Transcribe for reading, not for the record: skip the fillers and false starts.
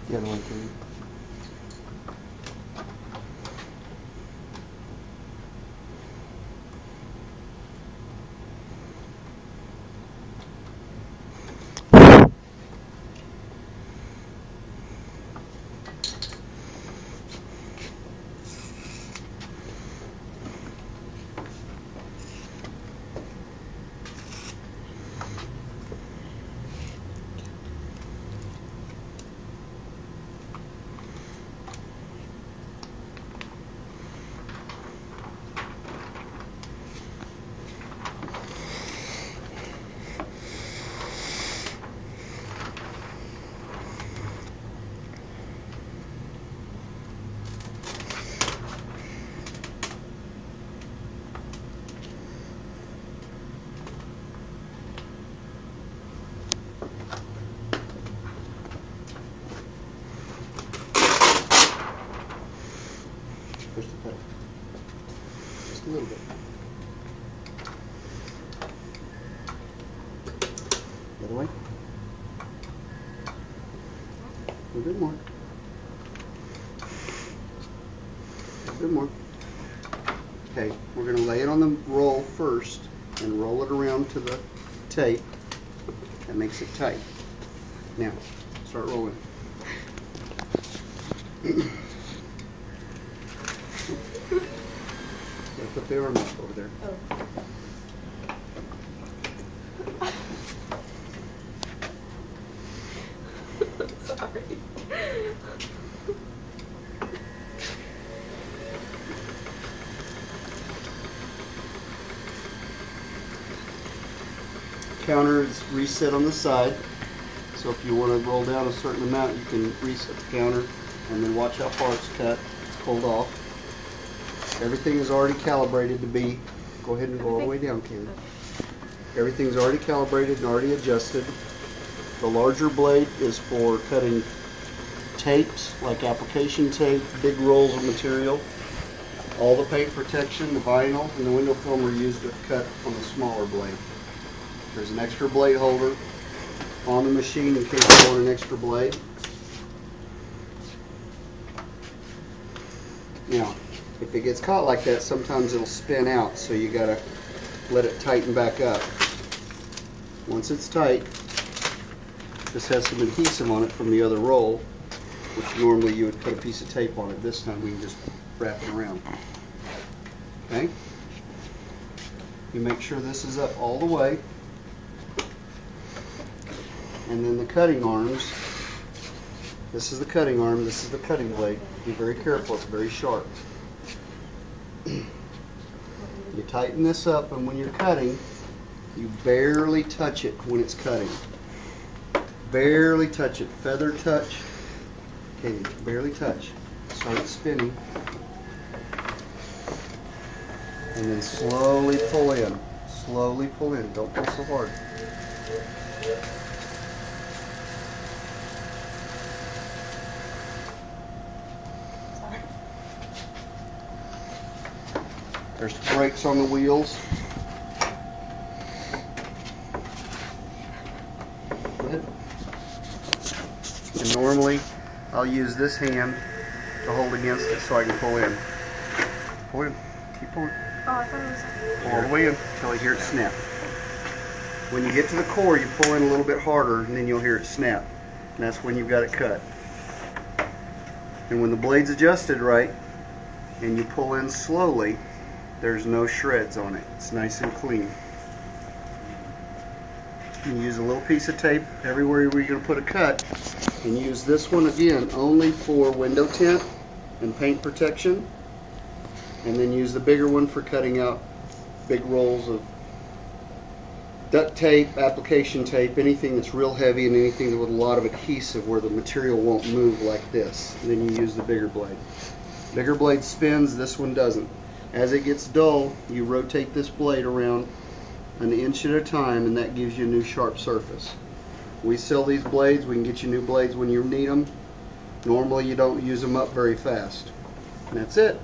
The other one too. Push the pedal. Just a little bit. The other way. A little bit more. A little bit more. Okay, we're going to lay it on the roll first and roll it around to the tape. That makes it tight. Now, start rolling. Put the arm up over there. Oh. Sorry. Counter is reset on the side, so if you want to roll down a certain amount, you can reset the counter and then watch how far it's cut. It's pulled off. Everything is already calibrated to be, go ahead and go all the way down, Kaylee. Everything's already calibrated and already adjusted. The larger blade is for cutting tapes, like application tape, big rolls of material. All the paint protection, the vinyl, and the window film are used to cut on the smaller blade. There's an extra blade holder on the machine in case you want an extra blade. Now, if it gets caught like that, sometimes it'll spin out, so you gotta let it tighten back up. Once it's tight, this has some adhesive on it from the other roll, which normally you would put a piece of tape on it. This time we can just wrap it around. Okay? You make sure this is up all the way. And then the cutting arms, this is the cutting arm, this is the cutting blade. Be very careful, it's very sharp. You tighten this up, and when you're cutting, you barely touch it when it's cutting. Barely touch it, feather touch. Okay, barely touch. Start spinning. And then slowly pull in. Slowly pull in, don't pull so hard. There's brakes on the wheels. Go ahead. And normally I'll use this hand to hold against it so I can pull in. Pull in. Keep pulling. Oh, I thought it was Pull all the way in until you hear it snap. When you get to the core, you pull in a little bit harder, and then you'll hear it snap. And that's when you've got it cut. And when the blade's adjusted right, and you pull in slowly, there's no shreds on it. It's nice and clean. You use a little piece of tape everywhere where you're going to put a cut, and use this one again only for window tint and paint protection, and then use the bigger one for cutting out big rolls of duct tape, application tape, anything that's real heavy and anything with a lot of adhesive where the material won't move like this. And then you use the bigger blade. Bigger blade spins, this one doesn't. As it gets dull, you rotate this blade around an inch at a time, and that gives you a new sharp surface. We sell these blades. We can get you new blades when you need them. Normally you don't use them up very fast. And that's it.